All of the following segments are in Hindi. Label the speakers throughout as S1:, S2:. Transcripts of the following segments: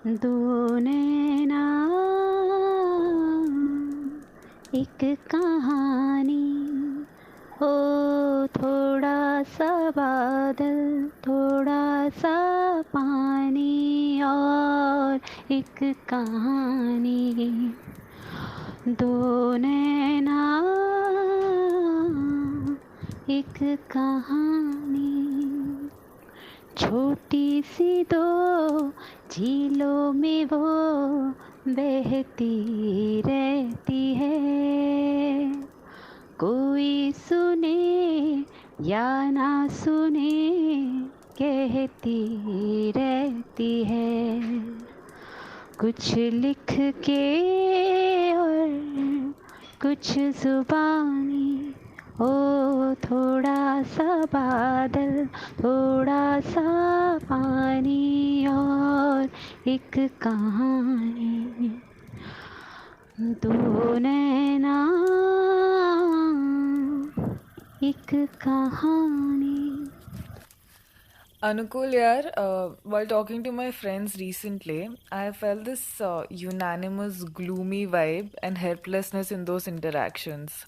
S1: दो नैना एक कहानी, ओ थोड़ा सा बादल, थोड़ा सा पानी और एक कहानी। दो नैना एक कहानी, छोटी सी दो झीलों में वो बहती रहती है। कोई सुने या ना सुने, कहती रहती है। कुछ लिख के और कुछ जुबानी, ओ थोड़ा सा बादल, थोड़ा सा पानी और एक कहानी। दो नैना एक कहानी।
S2: Anukul, yaar, while talking to my friends recently, I felt this unanimous gloomy vibe and helplessness in those interactions.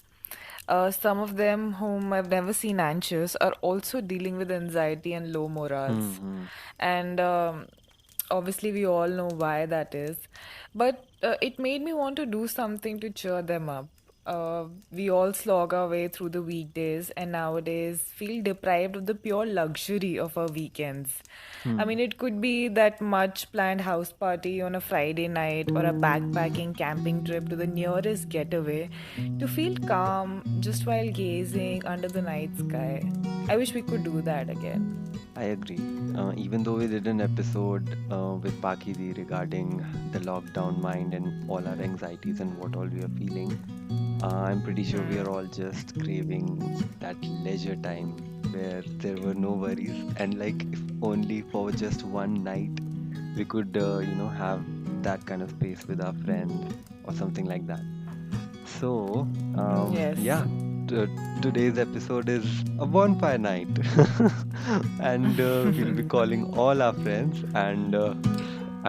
S2: Some of them, whom I've never seen anxious, are also dealing with anxiety and low morals.
S3: Hmm.
S2: And obviously, we all know why that is. But it made me want to do something to cheer them up. We all slog our way through the weekdays and nowadays feel deprived of the pure luxury of our weekends. I
S3: Hmm.
S2: mean, it could be that much planned house party on a Friday night or a backpacking camping trip to the nearest getaway to feel calm just while gazing under the night sky. I wish we could do that again.
S3: I agree. Even though we did an episode with Pakidi regarding the lockdown mind and all our anxieties and what all we are feeling, I'm pretty sure we are all just craving that leisure time where there were no worries and like if only for just one night we could, have that kind of space with our friends or something like that. So,
S2: Yes.
S3: yeah, t- today's episode is a bonfire night, and we'll be calling all our friends. And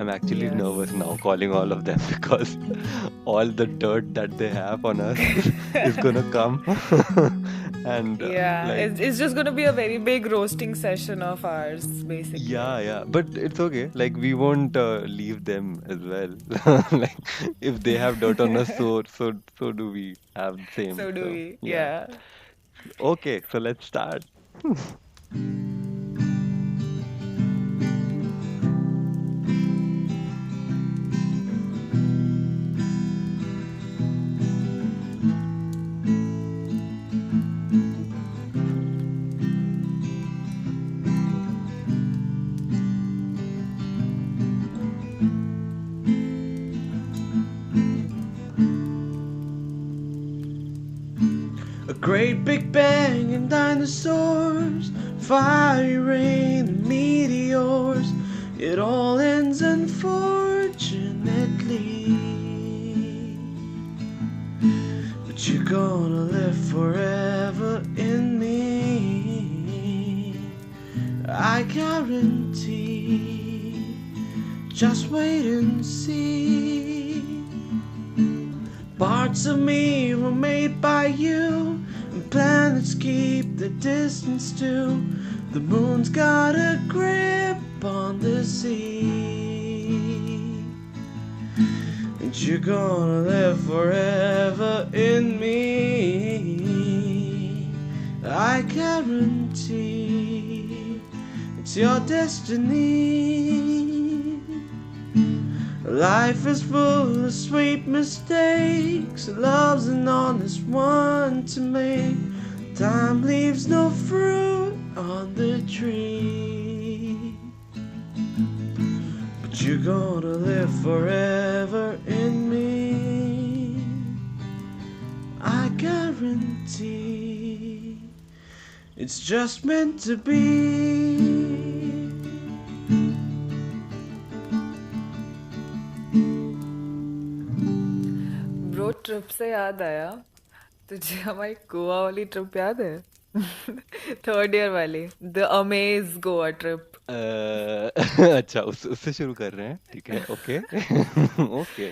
S3: I'm actually
S2: Yes.
S3: nervous now calling all of them because all the dirt that they have on us is gonna come, and
S2: Yeah,
S3: like.
S2: it's just going to be a very big roasting session of ours, basically.
S3: Yeah, yeah, but it's okay. Like we won't leave them as well. Like if they have dirt on us, so do we have the same.
S2: So do
S3: So
S2: we.
S3: yeah.
S2: Yeah.
S3: Okay, so let's start.
S4: A great big bang and dinosaurs, fiery rain and meteors. It all ends unfortunately. But you're gonna live forever in me, I guarantee. Just wait and see. Parts of me were made by you, and planets keep the distance too. The moon's got a grip on the sea, and you're gonna live forever in me, I guarantee. It's your destiny. Life is full of sweet mistakes, love's an honest one to make. Time leaves no fruit on the tree, but you're gonna live forever in me, I guarantee. It's just meant to be.
S2: Bro trip से याद आया, तुझे हमारी गोवा वाली ट्रिप याद है? थर्ड ईयर वाली द अमेज गोवा ट्रिप.
S3: अच्छा उससे शुरू कर रहे हैं, ठीक है, ओके. ओके.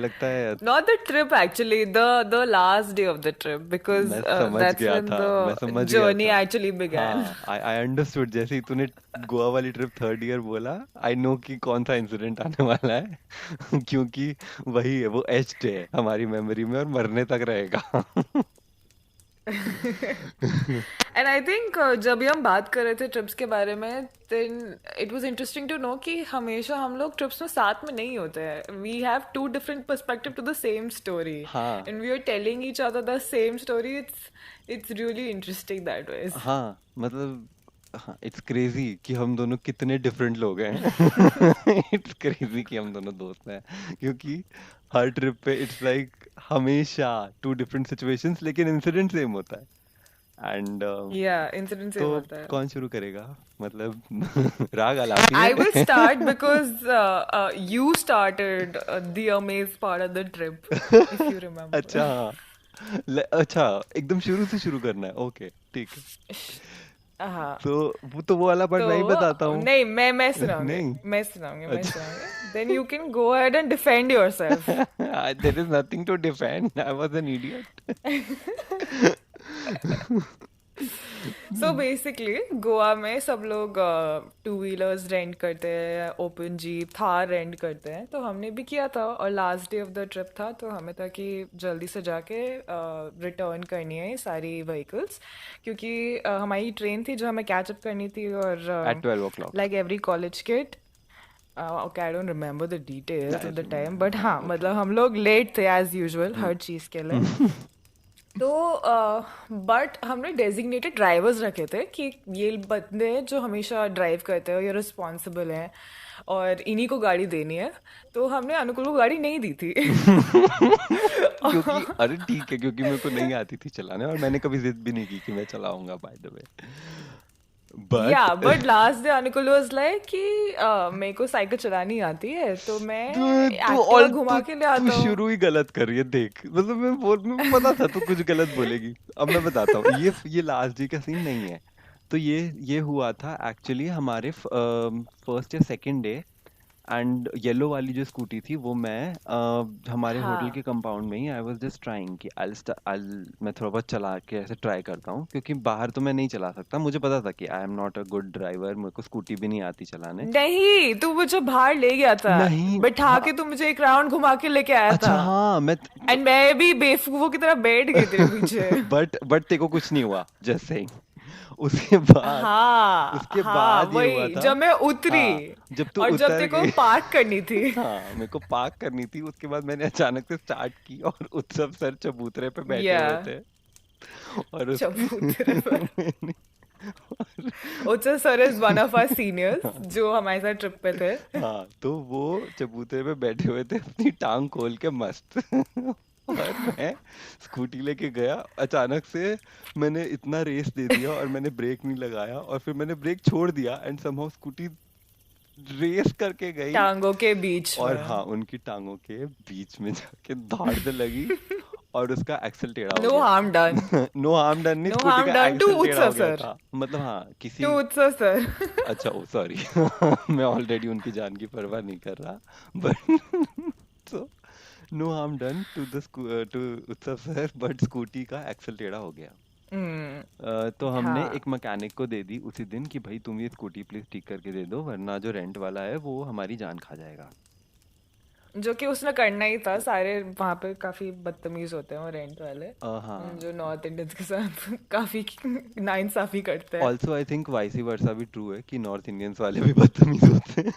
S3: लगता है
S2: Not the trip actually, the last day of the trip because
S3: मैं समझ
S2: that's
S3: गया
S2: when
S3: था, मैं
S2: the
S3: समझ गया
S2: journey
S3: था.
S2: actually began.
S3: हाँ, आई अंडरस्टूड. जैसे ही तूने गोवा वाली ट्रिप थर्ड ईयर बोला, आई नो कि कौन सा इंसिडेंट आने वाला है. क्योंकि वही है, वो एच्ड है हमारी मेमोरी में और मरने तक रहेगा.
S2: And I think जब भी हम बात कर रहे थे ट्रिप्स के बारे में, then it was interesting to know कि हमेशा हम लोग ट्रिप्स में साथ में नहीं होते हैं. We have two different perspective to the same story,
S3: हाँ.
S2: and we are telling each other the same story. It's really interesting that way.
S3: हाँ, मतलब हाँ, इट्स क्रेजी कि हम दोनों कितने डिफरेंट लोग हैं. इट्स क्रेजी कि हम दोनों दोस्त हैं, क्योंकि हर ट्रिप पे इट्स लाइक हमेशा टू डिफरेंट सिचुएशंस, लेकिन इंसिडेंट सेम होता है. एंड
S2: Yeah, incident
S3: तो
S2: same होता है.
S3: कौन शुरू करेगा, मतलब राग अलापी
S2: I
S3: है.
S2: will start because you started the amaze part of the trip, if you remember.
S3: अच्छा हाँ. अच्छा, एकदम शुरू से शुरू करना है, ओके ठीक है.
S2: हाँ.
S3: तो वो वाला पार्ट मैं ही बताता हूँ.
S2: नहीं, मैं सुनाऊंगी.
S3: नहीं.
S2: मैं सुनाऊंगी.
S3: अच्छा.
S2: Then you can go ahead and defend yourself.
S3: There is nothing to defend. I was an idiot.
S2: So basically Goa में सब लोग टू व्हीलर्स रेंट करते हैं, ओपन जीप, थार रेंट करते हैं. तो हमने भी किया था और last day of the trip था, तो हमें था कि जल्दी से जाके रिटर्न करनी है ये सारी व्हीकल्स, क्योंकि हमारी ट्रेन थी जो हमें कैचअप करनी थी. और
S3: At 12 o'clock.
S2: Like every college kid, okay I don't remember the details
S3: I
S2: of the time,
S3: remember.
S2: But हाँ, मतलब हम लोग लेट थे एज यूजुअल हर चीज़ के लिए. तो बट हमने डेजिग्नेटेड ड्राइवर्स रखे थे कि ये बंदे हैं जो हमेशा ड्राइव करते हैं, ये रिस्पॉन्सिबल हैं और इन्हीं को गाड़ी देनी है. तो हमने अनुकुल को गाड़ी नहीं दी थी.
S3: क्योंकि अरे ठीक है, क्योंकि मेरे को नहीं आती थी चलाने और मैंने कभी जिद भी नहीं की कि मैं चलाऊंगा, बाय द वे.
S2: या
S3: but
S2: but last day Anukul was like कि मेरे को साइकिल चलानी आती है तो मैं एक्टिवा घुमा के ले
S3: तू
S2: आता हूँ.
S3: शुरू ही गलत कर रही है, देख, मतलब मैं पता था तू कुछ गलत बोलेगी. अब मैं बताता हूँ, ये लास्ट डे का सीन नहीं है. तो ये हुआ था एक्चुअली हमारे फर्स्ट या सेकंड डे. एंड येलो वाली जो स्कूटी थी वो मैं हमारे होटल के
S2: हाँ.
S3: कंपाउंड में ही आई वाज जस्ट ट्राइंग कि मैं थोड़ा बहुत चला के ऐसे ट्राई करता हूँ, क्योंकि बाहर तो मैं नहीं चला सकता. मुझे पता था कि I am not a good driver, मेरे को स्कूटी भी नहीं आती चलाने.
S2: नहीं, तू मुझे बाहर ले गया था,
S3: नहीं.
S2: बैठा के तू मुझे एक राउंड घुमा के लेके आया
S3: अच्छा
S2: था,
S3: हाँ,
S2: एंड मैं भी बेवकूफों की तरह बैठ गई तेरे पीछे.
S3: बट तेरे को कुछ नहीं हुआ, जस्ट सेइंग. उसके बाद
S2: हाँ
S3: उसके
S2: हाँ,
S3: बाद ये हुआ
S2: वही
S3: था.
S2: जब मैं उतरी
S3: हाँ, जब तू
S2: और जब
S3: उतर
S2: तेरे को
S3: गई.
S2: पार्क करनी थी.
S3: हाँ, मेरे को पार्क करनी थी. उसके बाद मैंने अचानक से स्टार्ट की और उत्सव सर चबूतरे पे बैठे
S2: या
S3: हुए थे और
S2: चबूतरे पर.
S3: मैंने
S2: उच्च sir is one of our seniors जो हमारे साथ ट्रिप पे थे.
S3: हाँ, तो वो चबूतरे पे बैठे हुए थे अपनी टांग खोल के मस्त. और मैं स्कूटी लेके गया. अचानक से मैंने इतना रेस दे दिया और मैंने ब्रेक नहीं लगाया और फिर मैंने ब्रेक छोड़ दिया एंड समहाउ स्कूटी रेस करके गई
S2: टांगों के बीच
S3: और
S2: में.
S3: हाँ, उनकी टांगों के बीच में जाके धाड़ से लगी और उसका एक्सल टेढ़ा हो
S2: नो
S3: गया.
S2: Harm done.
S3: No harm done नहीं,
S2: नो
S3: स्कूटी
S2: हार्म
S3: का
S2: डन टू
S3: एक्सल टेढ़ा हो
S2: उत्सव
S3: गया
S2: सर.
S3: था. मतलब हाँ, किसी
S2: टू उत्सव सर.
S3: अच्छा सॉरी. मैं ऑलरेडी उनकी जान की परवाह नहीं कर रहा, but so no harm done to Utsav sir, but scooty का एक्सल टेढ़ा हो गया. तो हमने
S2: हाँ,
S3: एक मैकेनिक को दे दी उसी दिन कि भाई तुम ये स्कूटी प्लीज ठीक करके दे दो, वरना जो रेंट वाला है वो हमारी जान खा जाएगा.
S2: जो कि उसने करना ही था. सारे वहां पे काफी बदतमीज होते हैं वो रेंट वाले,
S3: हाँ.
S2: जो नॉर्थ इंडियंस के साथ काफी नाइंसाफी करते हैं.
S3: Also I think vice versa भी ट्रू है कि नॉर्थ इंडियंस वाले भी बदतमीज होते हैं.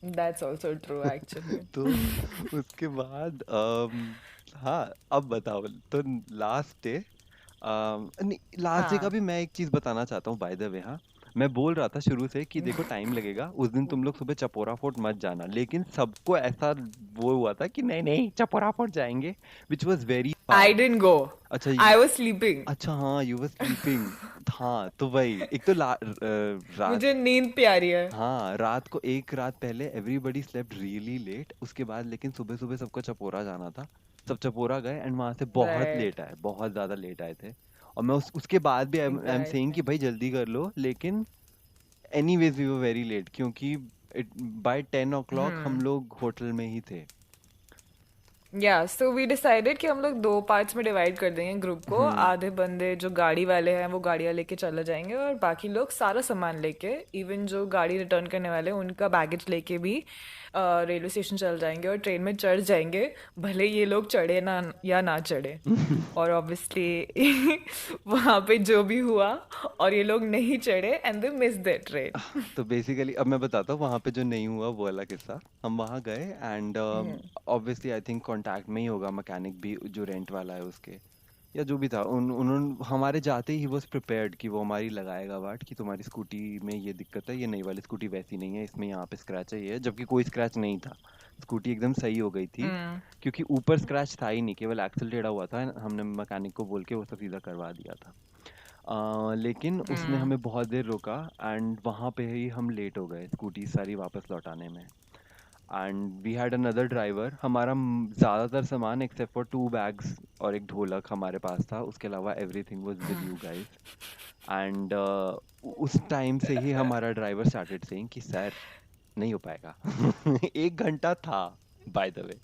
S2: That's also true actually.
S3: तो उसके बाद हाँ, अब बताओ. तो लास्ट डे नहीं, लास्ट डे का
S2: हाँ.
S3: भी मैं एक चीज बताना चाहता हूँ बाय द वे. हाँ, मैं बोल रहा था शुरू से कि देखो टाइम लगेगा, उस दिन तुम लोग सुबह चपोरा फोर्ट मत जाना, लेकिन सबको ऐसा वो हुआ था कि नहीं नहीं चपोरा फोर्ट जाएंगे, which was very
S2: I
S3: far.
S2: Didn't go.
S3: अच्छा
S2: आई वाज स्लीपिंग.
S3: अच्छा हाँ, यू वर स्लीपिंग. हाँ, तो वही एक तो रात.
S2: मुझे नींद प्यारी है.
S3: हाँ, रात को एक रात पहले एवरीबडी स्लेप्ट रियली लेट. उसके बाद लेकिन सुबह सुबह सबको चपोरा जाना था. सब चपोरा गए एंड वहां से बहुत
S2: राइट.
S3: लेट आए, बहुत ज्यादा लेट आए थे. और मैं उसके बाद भी आई एम सेइंग कि
S2: Exactly.
S3: भाई जल्दी कर लो, लेकिन anyways we were very late क्योंकि बाय 10 o'clock हम लोग होटल में ही थे।
S2: या सो वी डिसाइडेड कि हम लोग दो पार्ट्स में डिवाइड कर देंगे ग्रुप को। आधे बंदे जो गाड़ी वाले हैं वो गाड़ियाँ लेके चले जाएंगे और बाकी लोग सारा सामान लेके, इवन जो गाड़ी रिटर्न करने वाले हैं उनका बैगेज लेके भी रेलवे स्टेशन चल जाएंगे और ट्रेन में चढ़ जाएंगे, भले ये लोग चढ़े ना या ना चढ़े। और ऑब्वियसली वहाँ पे जो भी हुआ और ये लोग नहीं चढ़े and they miss the train.
S3: तो बेसिकली अब मैं बताता हूँ वहाँ पे जो नहीं हुआ वो वाला किस्सा। हम वहाँ गए and obviously I think contact में ही होगा मैकेनिक भी जो रेंट वाला है उसके, या जो भी था। उन्होंने हमारे जाते ही वॉज प्रिपेयर्ड कि वो हमारी लगाएगा बाट कि तुम्हारी स्कूटी में ये दिक्कत है, ये नई वाली स्कूटी वैसी नहीं है, इसमें यहाँ पे स्क्रैच है, ये है। जबकि कोई स्क्रैच नहीं था, स्कूटी एकदम सही हो गई थी क्योंकि ऊपर स्क्रैच था ही नहीं, केवल एक्सल टेढ़ा हुआ था। हमने मैकेनिक को बोल के वो सब सीधा करवा दिया था। लेकिन उसने हमें बहुत देर रोका एंड वहाँ पे ही हम लेट हो गए स्कूटी सारी वापस लौटाने में। And we had another driver. हमारा ज़्यादातर सामान एक्सेप्ट फॉर 2 बैग्स और एक ढोलक हमारे पास था, उसके अलावा everything was with you guys. And उस टाइम से ही हमारा ड्राइवर स्टार्टेड सेइंग कि सर नहीं हो पाएगा। 1 घंटा था बाय द वे।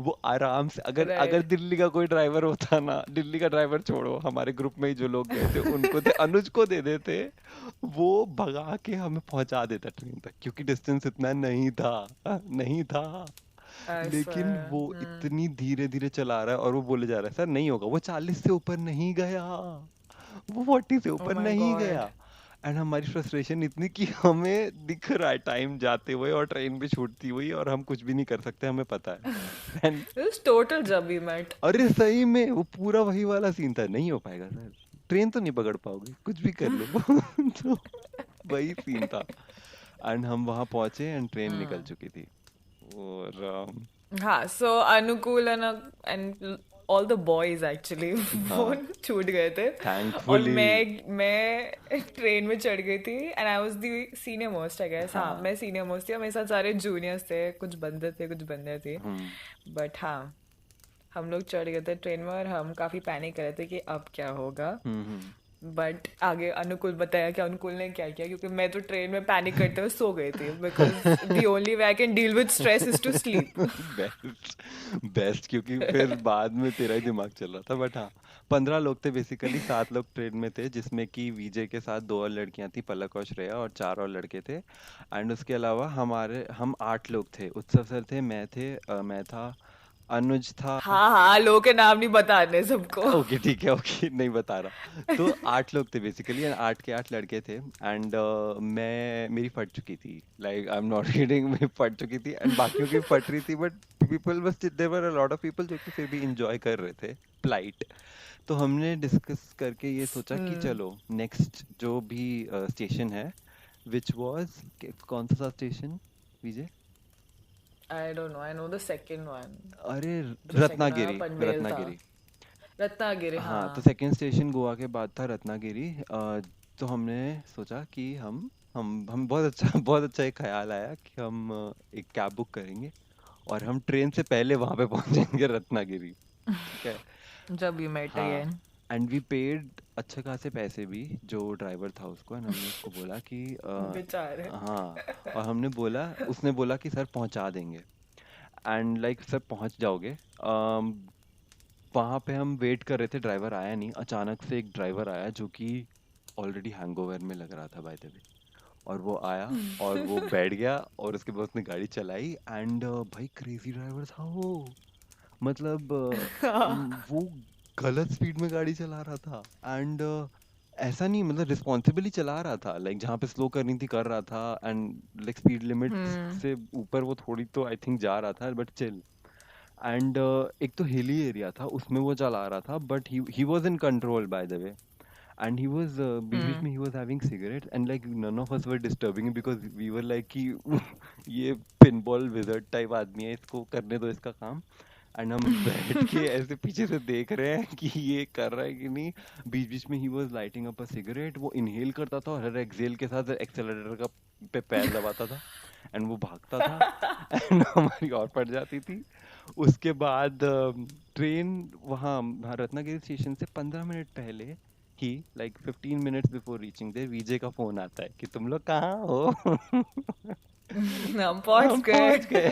S3: वो आराम से अगर अगर
S2: राइट।
S3: दिल्ली का कोई ड्राइवर होता ना, दिल्ली का ड्राइवर छोड़ो, हमारे ग्रुप में ही जो लोग गए थे उनको थे, अनुज को दे देते, वो भगा के हमें पहुंचा देता ट्रेन तक क्योंकि डिस्टेंस इतना नहीं था, नहीं था।
S2: आई
S3: लेकिन वो
S2: स्वेयर।
S3: इतनी धीरे धीरे चला रहा है और वो बोले जा रहा है सर नहीं होगा। वो 40 से ऊपर नहीं गया, वो 40 से
S2: ओ
S3: ऊपर
S2: माय
S3: नहीं
S2: गॉड।
S3: गया। एंड हमारी फ्रस्ट्रेशन इतनी कि हमें दिख रहा है टाइम जाते हुए और ट्रेन भी छूटती हुई और हम कुछ भी नहीं कर सकते, हमें पता है। एंड
S2: दिस टोटल जब वी मेट।
S3: अरे सही में वो पूरा वही वाला सीन था, नहीं हो पाएगा सर, ट्रेन तो नहीं पकड़ पाओगे, कुछ भी कर लो। तो वही सीन था। एंड हम वहां पहुंचे एंड ट्रेन निकल चुकी थी। और
S2: हाँ, सो अनुकूल and all the boys actually वो
S3: हाँ
S2: छूट गए थे। और
S3: थैंकफुली।
S2: मैं ट्रेन में चढ़ गई थी and I was the senior most I guess. हाँ,
S3: हाँ
S2: मैं सीनियर मोस्ट थी और मेरे साथ सारे जूनियर्स थे, कुछ बंदे थे कुछ बंदे थे।
S3: हम्म
S2: बट हाँ, हम लोग चढ़ गए थे ट्रेन में और हम काफी पैनिक कर रहे थे कि अब क्या होगा।
S3: हम्म।
S2: बट आगे अनुकूल बताया कि अनुकूल ने क्या किया, क्योंकि मैं तो ट्रेन में पैनिक करते हुए सो गई थी because the only way I can deal with stress is to sleep.
S3: Best best क्योंकि फिर बाद में तेरा ही दिमाग चल रहा था। बट हाँ 15 लोग थे बेसिकली, 7 लोग ट्रेन में थे जिसमें कि विजय के साथ 2 और लड़कियां थी, पलक और श्रेया, और 4 और लड़के थे। एंड उसके अलावा हम 8 लोग थे। उत्सव सर थे, मैं था, अनुज था।
S2: हाँ हाँ, लोगों के नाम नहीं बताने सबको।
S3: ओके ठीक है, ओके नहीं बता रहा। तो 8 लोग थे बेसिकली, 8 के 8 लड़के थे। एंड मैं मेरी फट चुकी थी, like I am not kidding, मेरी फट चुकी थी एंड बाकियों की फट रही थी। बट पीपल बस there were a lot of people जो कि फिर भी इंजॉय कर रहे थे फ्लाइट। तो हमने डिस्कस करके ये सोचा कि चलो नेक्स्ट जो भी स्टेशन है, विच वाज, कौन सा station Vijay?
S2: I don't know, I know the second one.
S3: अरे
S2: जो सेकंड वाला
S3: रत्नागिरी,
S2: पनवेल था।
S3: रत्नागिरी।
S2: रत्नागिरी,
S3: हाँ तो
S2: हाँ।
S3: सेकंड स्टेशन गोवा के बाद था रत्नागिरी। तो हमने सोचा कि हम बहुत अच्छा एक ख्याल आया कि हम एक कैब बुक करेंगे और हम ट्रेन से पहले वहां पे पहुंचेंगे रत्नागिरी। ठीक है।
S2: जब यू मेट
S3: हाँ
S2: अगेन।
S3: एंड वी पेड अच्छे खासे पैसे भी जो ड्राइवर था उसको। एंड हमने उसको बोला कि
S2: बेचारे।
S3: हाँ, और हमने बोला, उसने बोला कि सर पहुंचा देंगे। एंड लाइक सर पहुंच जाओगे। वहां पे हम वेट कर रहे थे, ड्राइवर आया नहीं। अचानक से एक ड्राइवर आया जो कि ऑलरेडी हैंगओवर में लग रहा था बाय द वे। और वो आया और वो बैठ गया और उसके बाद उसने गाड़ी चलाई। एंड भाई क्रेजी ड्राइवर था वो। मतलब वो गलत स्पीड में गाड़ी चला रहा था। एंड ऐसा नहीं, मतलब रिस्पॉन्सिबली चला रहा था, लाइक जहाँ पे स्लो करनी थी कर रहा था। एंड लाइक स्पीड लिमिट से ऊपर वो थोड़ी तो आई थिंक जा रहा था, बट चिल। एंड एक तो हिली एरिया था उसमें वो चला रहा था, but he was in control by the way. And he was बीच बीच में he was having cigarette and like none of us were disturbing because we were like कि ये पिनबॉल विजर्ड टाइप आदमी है, इसको करने दो इसका काम। एंड हम बैठ के ऐसे पीछे से देख रहे हैं कि ये कर रहा है कि नहीं। बीच बीच में he was lighting up a cigarette, वो इनहेल करता था और हर एक्सहेल के साथ एक्सेलरेटर का पे पैर दबाता था। एंड वो भागता था एंड हमारी और पड़ जाती थी। उसके बाद ट्रेन वहाँ रत्नागिरी स्टेशन से 15 मिनट पहले ही like 15 minutes before reaching there, वीजे का फोन आता है कि तुम लोग कहाँ हो?
S2: हम पहुंच
S3: हम
S2: गए।
S3: पहुंच गए।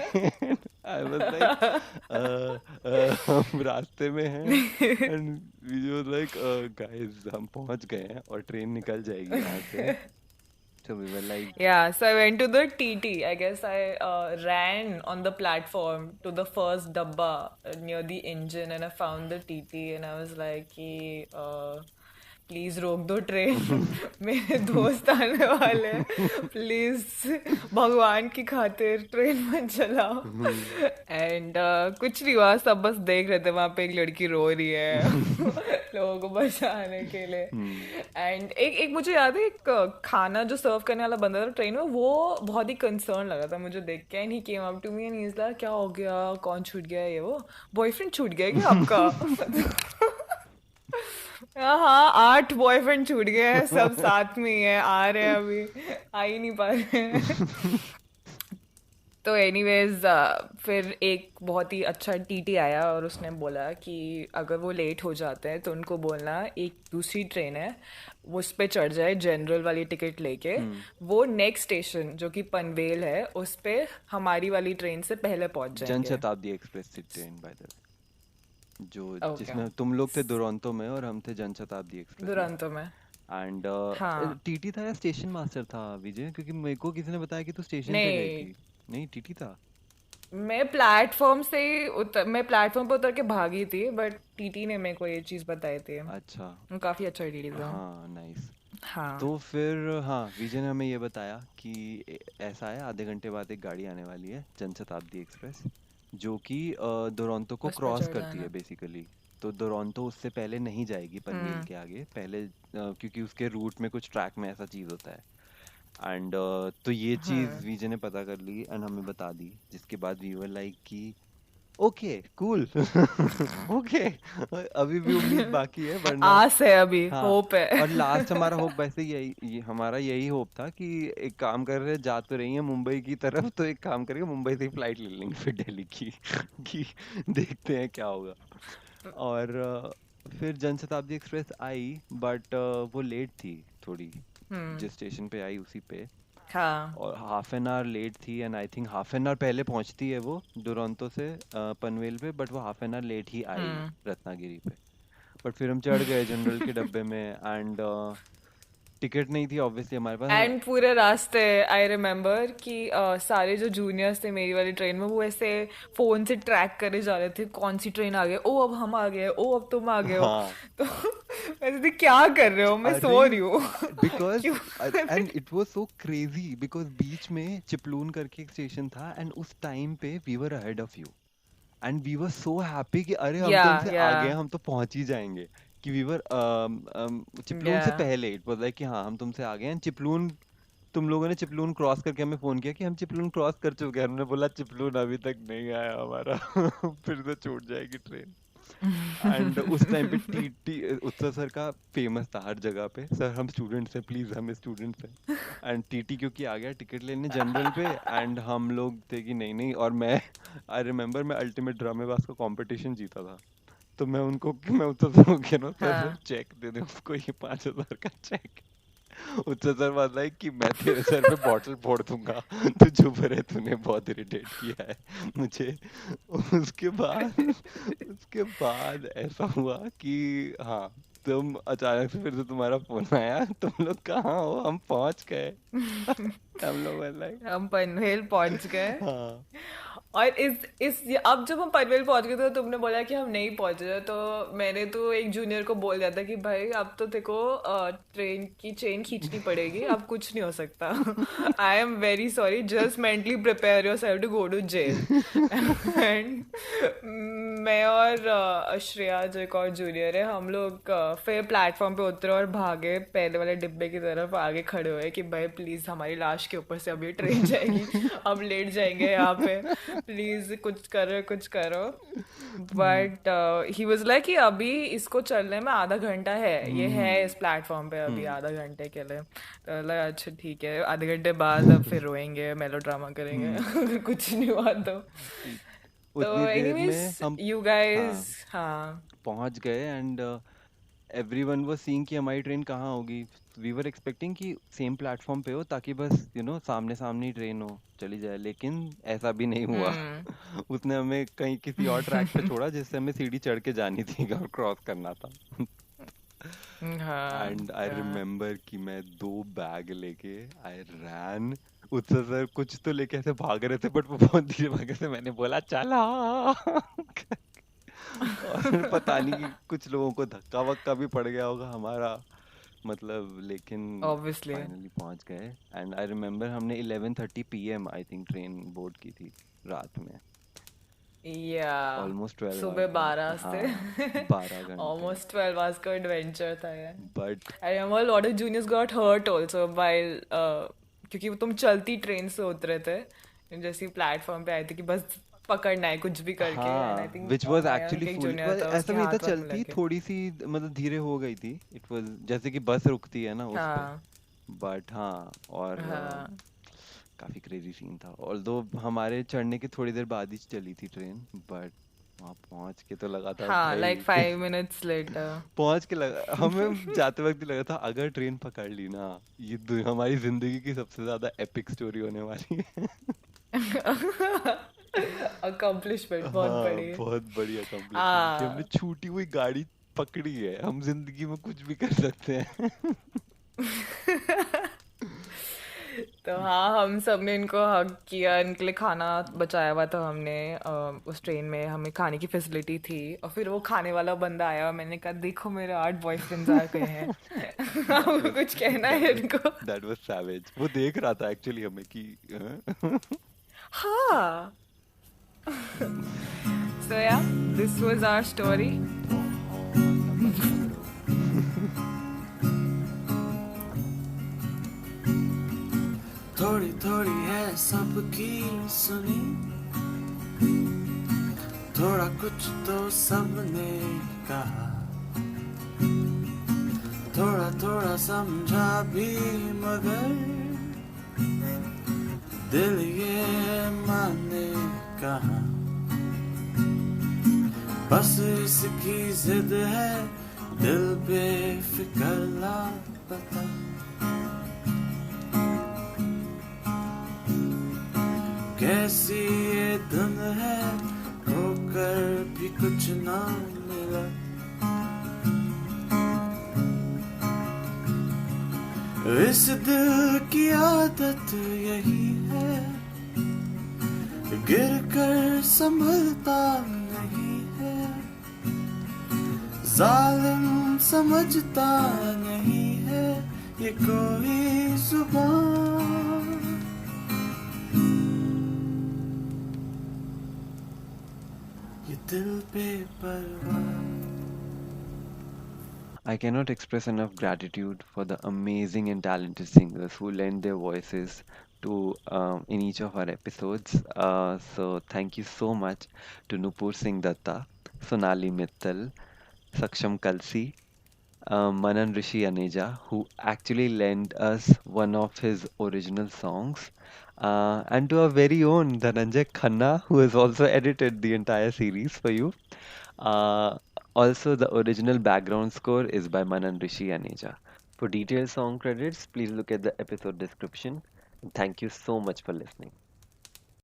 S3: I was like, हम रास्ते में हैं, and VJ was like, guys, हम पहुंच गए हैं और ट्रेन निकल जाएगी यहाँ से। So we were like,
S2: Yeah, so I went to the TT. I guess I ran on the platform to the first dabba near the engine, and I found the TT, and I was like, कि, प्लीज रोक दो ट्रेन, मेरे दोस्त आने वाले हैं, प्लीज भगवान की खातिर ट्रेन मत चलाओ। एंड कुछ नहीं हुआ, सब बस देख रहे थे, वहां पे एक लड़की रो रही है लोगों को बचाने के लिए। एंड एक मुझे याद है, एक खाना जो सर्व करने वाला बंदा था ट्रेन में, वो बहुत ही कंसर्न लगा था मुझे देख के। And he came up to me and he is like, क्या हो गया, कौन छूट गया, ये वो बॉयफ्रेंड छूट गया क्या आपका? हाँ, 8 बॉयफ्रेंड छूट गए हैं, सब साथ में ही है, आ रहे हैं, अभी आ ही नहीं पा रहे हैं। तो एनीवेज फिर एक बहुत ही अच्छा टीटी आया और उसने बोला कि अगर वो लेट हो जाते हैं तो उनको बोलना एक दूसरी ट्रेन है, वो उस पे चढ़ जाए जनरल वाली टिकट लेके, वो नेक्स्ट स्टेशन जो कि पनवेल है उस पे हमारी वाली ट्रेन से पहले पहुंच
S3: जन
S2: जाएंगे।
S3: शताब्दी एक्सप्रेस थी ट्रेन बाय द वे, जो
S2: ओके,
S3: जिसमें तुम लोग थे दुरंतो में और हम थे जन शताब्दी एक्सप्रेस में।
S2: दुरंतो में।
S3: एंड
S2: हाँ,
S3: टीटी था या स्टेशन मास्टर था विजय? क्योंकि मेरे को किसी ने बताया कि तू स्टेशन पे गई
S2: नहीं,
S3: थी। नहीं, टीटी था।
S2: मैं प्लेटफॉर्म पे उतर के भागी थी, बट टीटी ने मेरे को ये चीज़ बताई थी।
S3: अच्छा,
S2: वो काफ़ी अच्छा टीटी था।
S3: हाँ, नाइस।
S2: हाँ।
S3: तो फिर हाँ, विजय ने हमें ये बताया कि ऐसा है, आधे घंटे बाद एक गाड़ी आने वाली है, जन शताब्दी एक्सप्रेस, जो कि दुरंतो को
S2: उस पे
S3: क्रॉस
S2: चढ़
S3: करती है
S2: जाना।
S3: बेसिकली। तो दुरंतो उससे पहले नहीं जाएगी पनवेल के आगे, पहले क्योंकि उसके रूट में कुछ ट्रैक में ऐसा चीज़ होता है। एंड तो ये चीज़ विजय ने पता कर ली एंड हमें बता दी, जिसके बाद वी वर लाइक कि ओके कूल ओके, अभी भी उम्मीद बाकी है, वरना
S2: आस है, अभी
S3: हाँ।
S2: होप है।
S3: और लास्ट हमारा होप वैसे हमारा यही होप था कि एक काम कर रहे, जा तो रही है मुंबई की तरफ, तो एक काम करेंगे मुंबई से ही फ्लाइट ले लेंगे फिर दिल्ली की कि देखते हैं क्या होगा। और फिर जनशताब्दी एक्सप्रेस आई, बट वो लेट थी थोड़ी, जिस स्टेशन पे आई उसी पे,
S2: हाँ।
S3: और हाफ एन आवर लेट थी। And I think half an hour पहले पहुंचती है वो दुरंतो से पनवेल पे, बट वो हाफ एन आवर लेट ही आई रत्नागिरी पे। बट फिर हम चढ़ गए जनरल के डब्बे में, एंड टिकट नहीं थी ऑब्वियसली हमारे पास।
S2: एंड पूरे रास्ते आई रिमेम्बर कि सारे जो जूनियर्स थे मेरी वाली ट्रेन में, वो ऐसे फोन से ट्रैक करे जा रहे थे, कौन सी ट्रेन आ गई, ओ अब हम आ गए, ओ अब तुम आ गए हो।
S3: हाँ,
S2: तो वैसे थे, क्या कर रहे हो, मैं सो रही हूँ।
S3: बिकॉज
S2: क्यों?
S3: And it was so crazy because बीच में चिपलून करके एक स्टेशन था, एंड उस टाइम पे we were ahead of you, and we were so happy कि अरे हम
S2: या
S3: तुमसे
S2: या
S3: आगे हैं, हम तो पहुंच ही जाएंगे। कि वी वर चिपलून से
S2: या
S3: पहले इट वाज लाइक कि हाँ हम तुमसे आगे हैं। चिपलून, तुम लोगों ने चिपलून क्रॉस करके हमें फोन किया कि हम चिपलून क्रॉस कर चुके हैं, हमने बोला चिपलून अभी तक नहीं आया हमारा फिर से छूट जाएगी ट्रेन। एंड उस टाइम पे टीटी उत्सव सर का फेमस था हर जगह पे, सर हम स्टूडेंट्स हैं प्लीज, हम स्टूडेंट्स हैं। एंड टीटी क्योंकि आ गया टिकट लेने जनरल पे, एंड हम लोग थे कि नहीं नहीं, और मैं आई रिमेम्बर मैं अल्टीमेट ड्रामेबाज का कंपटीशन जीता था, तो मैं उत्सव सर को कह रहा हूँ सर
S2: हाँ।
S3: चेक दे दे उसको, ये 5,000 का चेक। उत्सव सर बात लाइक कि मैं तेरे सर पे बॉटल फोड़ दूंगा, तू चुप रहे, तूने बहुत इरिटेट किया है मुझे। उसके बाद ऐसा हुआ कि हाँ, तुम अचानक से फिर से तुम्हारा फोन आया, तुम लोग कहाँ हो, हम पहुंच गए हम लोग लाइक
S2: हम पनवेल पहुंच गए।
S3: हाँ
S2: और अब जब हम पनवेल पहुंच गए तो तुमने बोला कि हम नहीं पहुंचे, तो मैंने तो एक जूनियर को बोल दिया था कि भाई अब तो तेरे को ट्रेन की चेन खींचनी पड़ेगी, अब कुछ नहीं हो सकता। I am very sorry, just mentally prepare yourself to go to jail. And मैं और श्रेया जो एक और जूनियर है, हम लोग फिर प्लेटफॉर्म पे उतरे और भागे पहले वाले डिब्बे की तरफ, आगे खड़े हुए कि भाई प्लीज हमारी लाश के ऊपर से अभी ट्रेन जाएगी, हम लेट जाएंगे यहाँ पे, प्लीज कुछ करो कुछ करो। बट ही वाज लाइक कि अभी इसको चलने में आधा घंटा है, ये है इस प्लेटफॉर्म पे अभी आधा घंटे के लिए। तो लगा अच्छा ठीक है, आधे घंटे बाद अब फिर रोएंगे, मेलोड्रामा करेंगे अगर कुछ नहीं हुआ तो
S3: उतनी देर में
S2: एनीवेज
S3: हम
S2: यू
S3: हाँ
S2: गाइस हाँ
S3: पहुंच गए। एंड एवरीवन वाज सीइंग कि हमारी ट्रेन कहाँ होगी। वी वर एक्सपेक्टिंग कि सेम प्लेटफॉर्म पे हो, ताकि बस सामने सामने ही ट्रेन हो, चली जाए, लेकिन ऐसा भी नहीं हुआ।
S2: Hmm.
S3: उसने हमें कहीं किसी और ट्रैक पे छोड़ा, जिससे हमें सीढ़ी चढ़ के जानी थी और क्रॉस करना था।
S2: हाँ,
S3: एंड आई
S2: yeah.
S3: रिमेम्बर कि मैं 2 बैग लेके आई रैन। उत्सव सर कुछ तो लेके ऐसे भाग रहे थे, बट वो बहुत धीरे भाग रहे थे। मैंने बोला चला। और पता नहीं कि कुछ लोगों को धक्का वक्का भी पड़ गया होगा हमारा, मतलब, लेकिन
S2: Obviously.
S3: फाइनली पहुंच गए। एंड आई रिमेम्बर हमने 11:30 PM I think train board की थी रात में।
S2: Yeah.
S3: ऑलमोस्ट 12
S2: सुबह
S3: आवर्स का।
S2: 12 से
S3: हाँ, 12 घंटे।
S2: almost 12 hours का adventure था ये.
S3: But
S2: I remember a lot of juniors got hurt also while क्योंकि वो तुम चलती ट्रेन से उतरे थे, जैसे प्लेटफॉर्म पे आए थे कि बस पकड़ना है कुछ भी करके, एंड आई
S3: हाँ,
S2: think
S3: which was actually
S2: Mayank एक
S3: फुल,
S2: जूनियर था,
S3: ऐसा
S2: उसके
S3: नहीं था,
S2: हाथ वाथ में
S3: चलती
S2: लगे.
S3: थोड़ी सी, मतलब धीरे हो गई थी। इट वॉज जैसे कि बस रुकती है ना उस पे।
S2: हाँ.
S3: बट हाँ, और
S2: हाँ.
S3: काफी क्रेजी सीन था। ऑल्दो हमारे चढ़ने के थोड़ी देर बाद ही चली थी ट्रेन, बट वहाँ पहुंच के तो लगा था
S2: हाँ, like
S3: भाई।
S2: 5 minutes later.
S3: पहुंच के लगा हमें, जाते वक्त ही लगा था अगर ट्रेन पकड़ ली ना, ये हमारी जिंदगी की सबसे ज्यादा एपिक स्टोरी होने वाली है।
S2: Accomplishment बहुत
S3: हाँ,
S2: बड़ी है.
S3: बहुत बड़ी अकम्प्लिशमेंट कि हमने
S2: हाँ.
S3: छूटी हुई गाड़ी पकड़ी है। हम जिंदगी में कुछ भी कर सकते हैं।
S2: तो हाँ, हम सब ने इनको हग किया, इनके लिए खाना बचाया हुआ था हमने, उस ट्रेन में हमें खाने की फैसिलिटी थी, और फिर वो खाने वाला बंदा आया और मैंने कहा देखो मेरे 8 बॉयफ्रेंड्स आ गए हैं.
S3: दैट
S2: आपको
S3: वाज
S2: कुछ कहना है
S3: दैट वाज
S2: इनको?
S3: That was savage. वो देख रहा था एक्चुअली हमें कि हाँ?
S2: हाँ. So yeah, this was our story.
S4: थोड़ी थोड़ी है सबकी सुनी, थोड़ा कुछ तो सबने कहा, थोड़ा थोड़ा समझा भी, मगर दिल ये माने कहा, बस इसकी जिद है दिल बेफिक्र लापता। कैसी ये धुन है, खोकर भी कुछ ना मिला। इस दिल की आदत यही है, गिर कर संभलता नहीं है, जालिम समझता नहीं है ये कोई जुबान। ये दिल पे परवाह।
S3: I cannot express enough gratitude for the amazing and talented singers who lend their voices to in each of our episodes. So thank you so much to Nupur Singh Datta, Sonali Mittal, Saksham Kalsi, Manan Rishi Aneja, who actually lent us one of his original songs, and to our very own Dhananjay Khanna, who has also edited the entire series for you. Uh, Also, the original background score is by Manan Rishi Aneja. For detailed song credits, please look at the episode description. Thank you so much for listening.